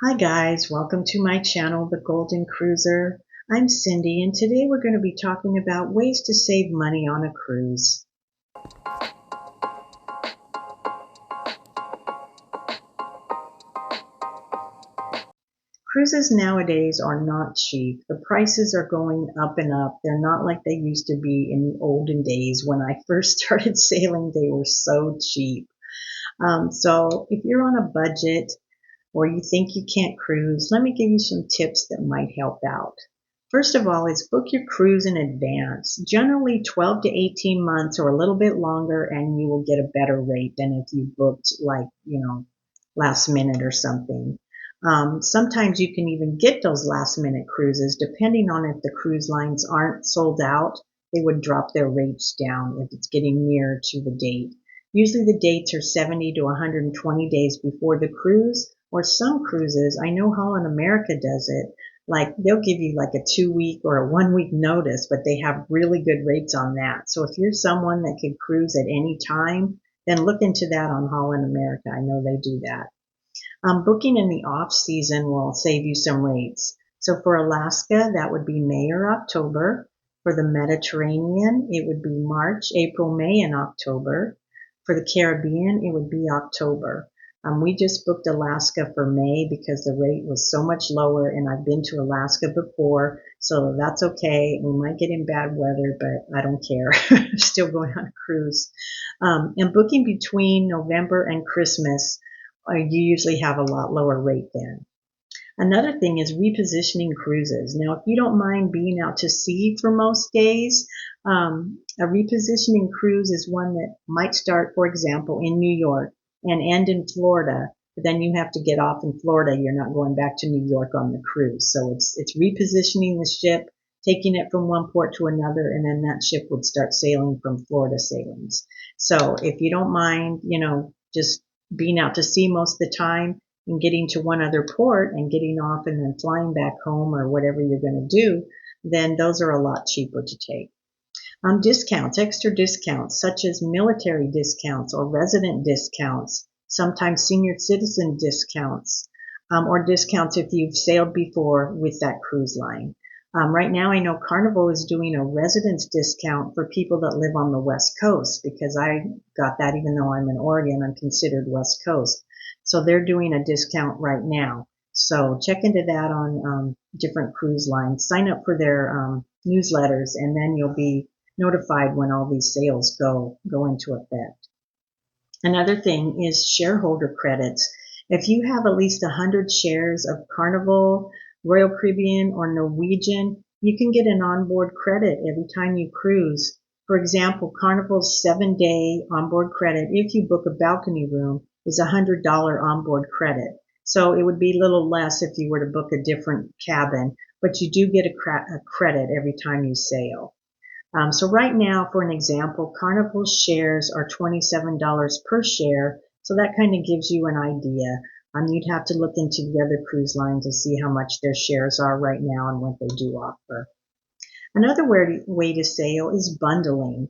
Hi guys, welcome to my channel, The Golden Cruiser. I'm Cindy and today we're going to be talking about ways to save money on a cruise. Cruises nowadays are not cheap. The prices are going up and up. They're not like they used to be in the olden days. When I first started sailing, they were so cheap. So if you're on a budget or you think you can't cruise, let me give you some tips that might help out. First of all is book your cruise in advance, generally 12 to 18 months or a little bit longer, and you will get a better rate than if you booked last minute or something. Sometimes you can even get those last minute cruises depending on if the cruise lines aren't sold out. They would drop their rates down if it's getting near to the date. Usually the dates are 70 to 120 days before the cruise, or some cruises, I know Holland America does it, like they'll give you like a 2 week or a 1 week notice, but they have really good rates on that. So if you're someone that can cruise at any time, then look into that on Holland America. I know they do that. Booking in the off season will save you some rates. So for Alaska, that would be May or October. For the Mediterranean, it would be March, April, May, and October. For the Caribbean, it would be October. We just booked Alaska for May because the rate was so much lower, and I've been to Alaska before, so that's okay. We might get in bad weather, but I don't care. I'm still going on a cruise. And booking between November and Christmas, you usually have a lot lower rate then. Another thing is repositioning cruises. Now, if you don't mind being out to sea for most days, a repositioning cruise is one that might start, for example, in New York and end in Florida. But then you have to get off in Florida. You're not going back to New York on the cruise. So it's repositioning the ship, taking it from one port to another, and then that ship would start sailing from Florida sailings. So if you don't mind, just being out to sea most of the time and getting to one other port and getting off and then flying back home or whatever you're going to do, then those are a lot cheaper to take. Discounts, extra discounts, such as military discounts or resident discounts, sometimes senior citizen discounts, or discounts if you've sailed before with that cruise line. Right now, I know Carnival is doing a residence discount for people that live on the West Coast, because I got that even though I'm in Oregon, I'm considered West Coast. So they're doing a discount right now. So check into that on different cruise lines. Sign up for their newsletters, and then you'll be notified when all these sales go into effect. Another thing is shareholder credits. If you have at least 100 shares of Carnival, Royal Caribbean, or Norwegian, you can get an onboard credit every time you cruise. For example, Carnival's 7-day onboard credit, if you book a balcony room, is a $100 onboard credit. So it would be a little less if you were to book a different cabin, but you do get a credit every time you sail. So right now, for an example, Carnival shares are $27 per share. So that kind of gives you an idea. You'd have to look into the other cruise lines to see how much their shares are right now and what they do offer. Another way to sail is bundling.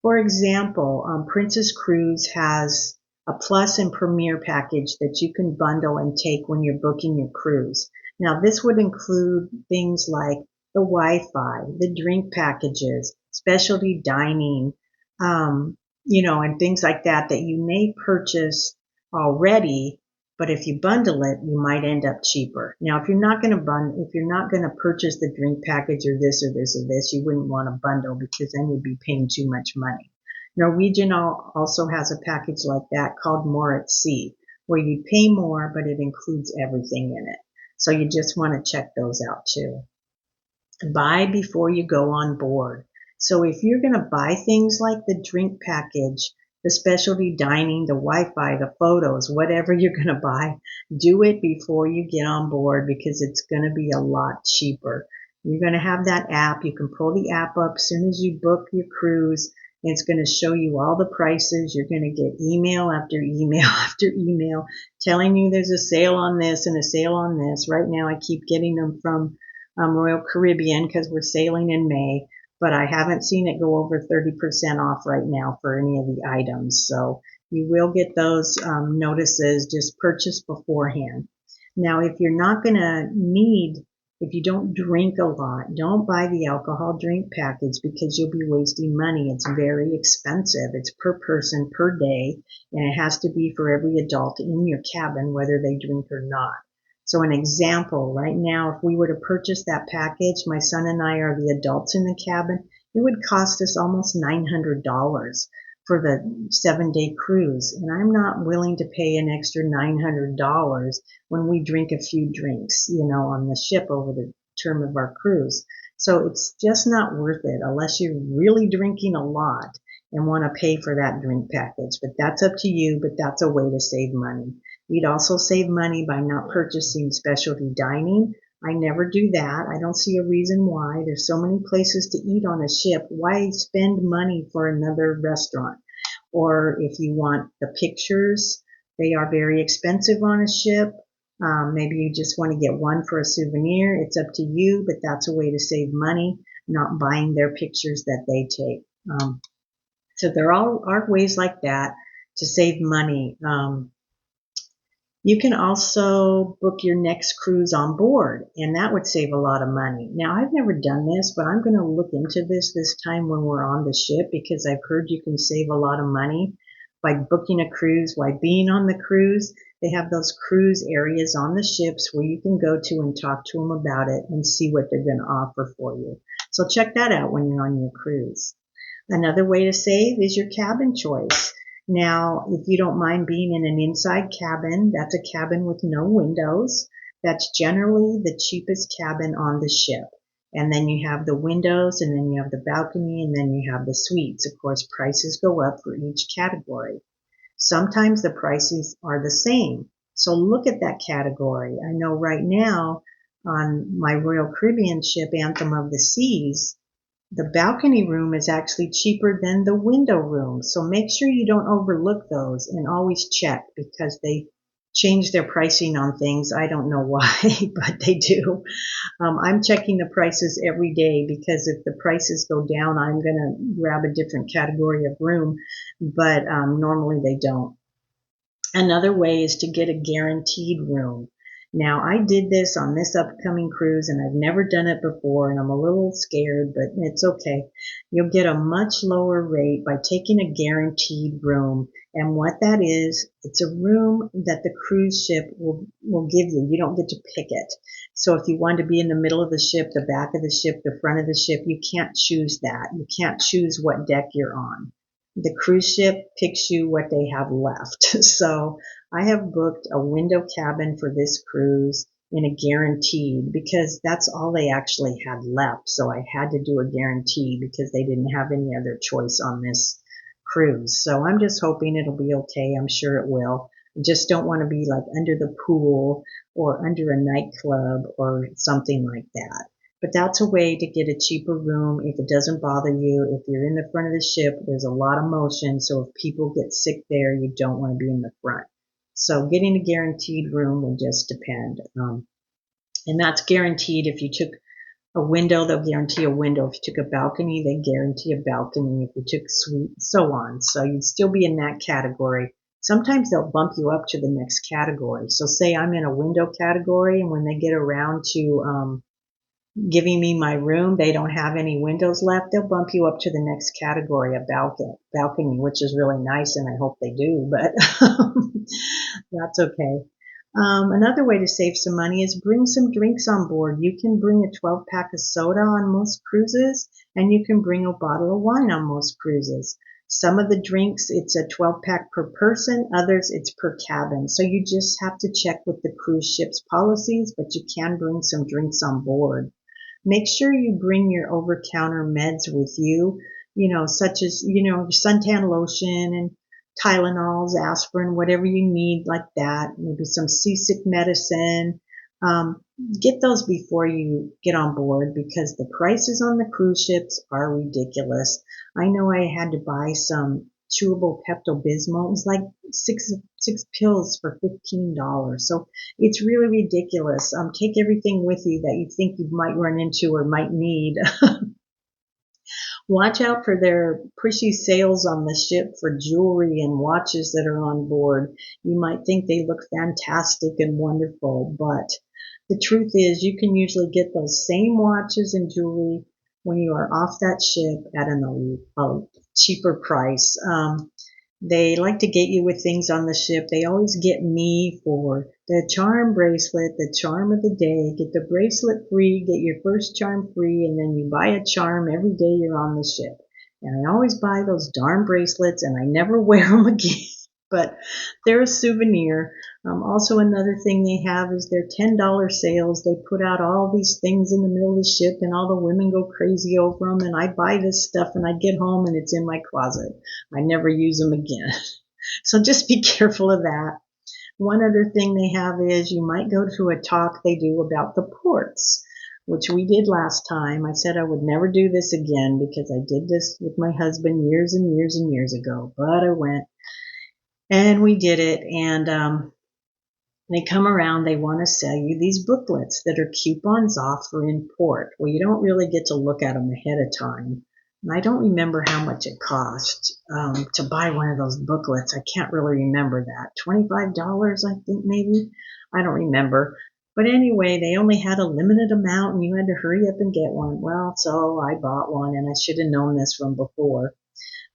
For example, Princess Cruise has a Plus and Premier package that you can bundle and take when you're booking your cruise. Now, this would include things like the Wi-Fi, the drink packages, specialty dining, and things like that that you may purchase already, but if you bundle it, you might end up cheaper. Now, if you're not going to purchase the drink package or this or this or this, you wouldn't want to bundle, because then you'd be paying too much money. Norwegian also has a package like that called More at Sea, where you pay more, but it includes everything in it. So you just want to check those out too. Buy before you go on board. So if you're going to buy things like the drink package, the specialty dining, the Wi-Fi, the photos, whatever you're going to buy, do it before you get on board, because it's going to be a lot cheaper. You're going to have that app. You can pull the app up as soon as you book your cruise. And it's going to show you all the prices. You're going to get email after email after email telling you there's a sale on this and a sale on this. Right now, I keep getting them from Royal Caribbean because we're sailing in May, but I haven't seen it go over 30% off right now for any of the items. So you will get those notices. Just purchase beforehand. Now, if you're not going to need, if you don't drink a lot, don't buy the alcohol drink package because you'll be wasting money. It's very expensive. It's per person per day, and it has to be for every adult in your cabin, whether they drink or not. So an example, right now, if we were to purchase that package, my son and I are the adults in the cabin, it would cost us almost $900 for the 7-day cruise. And I'm not willing to pay an extra $900 when we drink a few drinks, on the ship over the term of our cruise. So it's just not worth it unless you're really drinking a lot and want to pay for that drink package. But that's up to you, but that's a way to save money. You'd also save money by not purchasing specialty dining. I never do that. I don't see a reason why. There's so many places to eat on a ship. Why spend money for another restaurant? Or if you want the pictures, they are very expensive on a ship. Maybe you just want to get one for a souvenir. It's up to you, but that's a way to save money, not buying their pictures that they take. So there are ways like that to save money. You can also book your next cruise on board, and that would save a lot of money. Now, I've never done this, but I'm going to look into this time when we're on the ship because I've heard you can save a lot of money by booking a cruise. While being on the cruise, they have those cruise areas on the ships where you can go to and talk to them about it and see what they're going to offer for you. So check that out when you're on your cruise. Another way to save is your cabin choice. Now, if you don't mind being in an inside cabin, that's a cabin with no windows. That's generally the cheapest cabin on the ship. And then you have the windows, and then you have the balcony, and then you have the suites. Of course, prices go up for each category. Sometimes the prices are the same. So look at that category. I know right now on my Royal Caribbean ship, Anthem of the Seas, the balcony room is actually cheaper than the window room. So make sure you don't overlook those and always check because they change their pricing on things. I don't know why, but they do. I'm checking the prices every day because if the prices go down, I'm going to grab a different category of room, but normally they don't. Another way is to get a guaranteed room. Now, I did this on this upcoming cruise, and I've never done it before, and I'm a little scared, but it's okay. You'll get a much lower rate by taking a guaranteed room. And what that is, it's a room that the cruise ship will give you. You don't get to pick it. So if you want to be in the middle of the ship, the back of the ship, the front of the ship, you can't choose that. You can't choose what deck you're on. The cruise ship picks you what they have left. So I have booked a window cabin for this cruise in a guaranteed because that's all they actually had left. So I had to do a guarantee because they didn't have any other choice on this cruise. So I'm just hoping it'll be okay. I'm sure it will. I just don't want to be like under the pool or under a nightclub or something like that. But that's a way to get a cheaper room if it doesn't bother you. If you're in the front of the ship, there's a lot of motion. So if people get sick there, you don't want to be in the front. So getting a guaranteed room will just depend. And that's guaranteed. If you took a window, they'll guarantee a window. If you took a balcony, they guarantee a balcony. If you took a suite, so on. So you'd still be in that category. Sometimes they'll bump you up to the next category. So say I'm in a window category, and when they get around to giving me my room, they don't have any windows left, they'll bump you up to the next category, a balcony, which is really nice, and I hope they do, but that's okay. Another way to save some money is bring some drinks on board. You can bring a 12-pack of soda on most cruises, and you can bring a bottle of wine on most cruises. Some of the drinks, it's a 12-pack per person. Others, it's per cabin. So you just have to check with the cruise ship's policies, but you can bring some drinks on board. Make sure you bring your over-counter meds with you, such as, suntan lotion and Tylenols, aspirin, whatever you need like that, maybe some seasick medicine. Get those before you get on board because the prices on the cruise ships are ridiculous. I know I had to buy some chewable Pepto-Bismol. It was like six pills for $15. So it's really ridiculous. Take everything with you that you think you might run into or might need. Watch out for their pushy sales on the ship for jewelry and watches that are on board. You might think they look fantastic and wonderful, but the truth is you can usually get those same watches and jewelry when you are off that ship at a cheaper price. They like to get you with things on the ship. They always get me for the charm bracelet, the charm of the day. Get the bracelet free, get your first charm free, and then you buy a charm every day you're on the ship. And I always buy those darn bracelets and I never wear them again. But they're a souvenir. Also, another thing they have is their $10 sales. They put out all these things in the middle of the ship, and all the women go crazy over them. And I buy this stuff, and I get home, and it's in my closet. I never use them again. So just be careful of that. One other thing they have is you might go to a talk they do about the ports, which we did last time. I said I would never do this again because I did this with my husband years and years and years ago, but I went and we did it. And they come around, they want to sell you these booklets that are coupons off for import. Well, you don't really get to look at them ahead of time. And I don't remember how much it cost to buy one of those booklets. I can't really remember that. $25, I think, maybe. I don't remember. But anyway, they only had a limited amount and you had to hurry up and get one. Well, so I bought one, and I should have known this from before.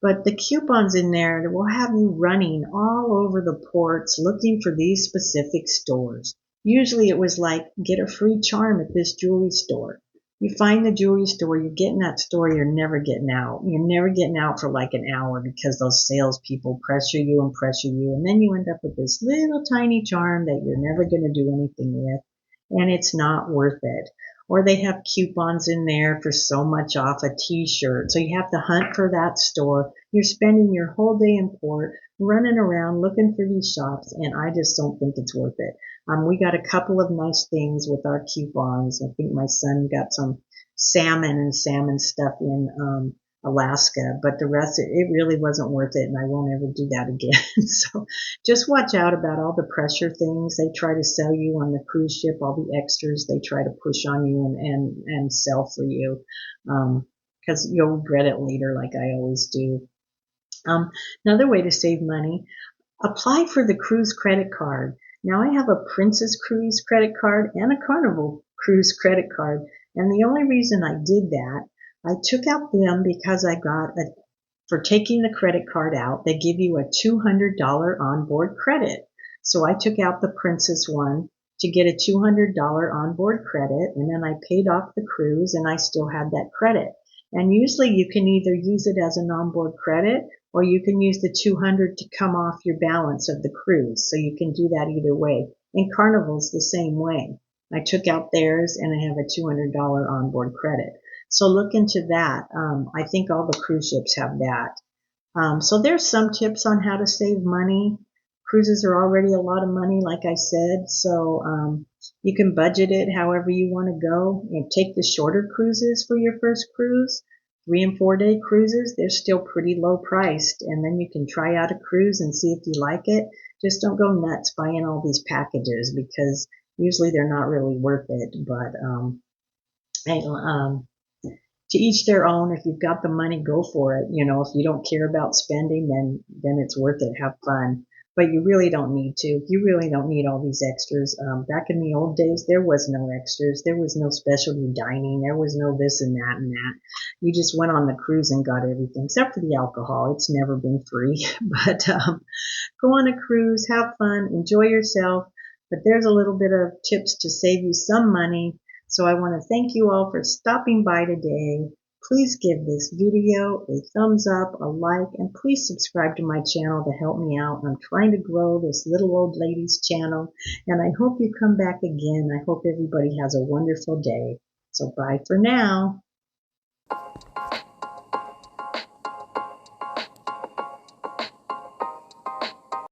But the coupons in there will have you running all over the ports looking for these specific stores. Usually it was like, get a free charm at this jewelry store. You find the jewelry store, you get in that store, you're never getting out. You're never getting out for like an hour because those salespeople pressure you and pressure you. And then you end up with this little tiny charm that you're never going to do anything with. And it's not worth it. Or they have coupons in there for so much off a t-shirt. So you have to hunt for that store. You're spending your whole day in port running around looking for these shops, and I just don't think it's worth it. We got a couple of nice things with our coupons. I think my son got some salmon and salmon stuff in Alaska, but the rest, it really wasn't worth it, and I won't ever do that again. So just watch out about all the pressure things they try to sell you on the cruise ship, all the extras they try to push on you and sell for you, because you'll regret it later, like I always do. Another way to save money, apply for the cruise credit card. Now I have a Princess Cruise credit card and a Carnival Cruise credit card, and the only reason I did that, I took out them because I got for taking the credit card out, they give you a $200 onboard credit. So I took out the Princess one to get a $200 onboard credit, and then I paid off the cruise and I still had that credit. And usually you can either use it as an onboard credit or you can use the 200 to come off your balance of the cruise. So you can do that either way. And Carnival's the same way. I took out theirs and I have a $200 onboard credit. So look into that. I think all the cruise ships have that. So there's some tips on how to save money. Cruises are already a lot of money, like I said. So you can budget it however you want to go. And take the shorter cruises for your first cruise. 3 and 4 day cruises, they're still pretty low priced. And then you can try out a cruise and see if you like it. Just don't go nuts buying all these packages because usually they're not really worth it. But to each their own. If you've got the money, go for it. You know, if you don't care about spending, then it's worth it. Have fun. But you really don't need to. You really don't need all these extras. Back in the old days, there was no extras. There was no specialty dining. There was no this and that and that. You just went on the cruise and got everything, except for the alcohol. It's never been free. But go on a cruise, have fun, enjoy yourself. But there's a little bit of tips to save you some money. So I want to thank you all for stopping by today. Please give this video a thumbs up, a like, and please subscribe to my channel to help me out. I'm trying to grow this little old lady's channel, and I hope you come back again. I hope everybody has a wonderful day. So bye for now.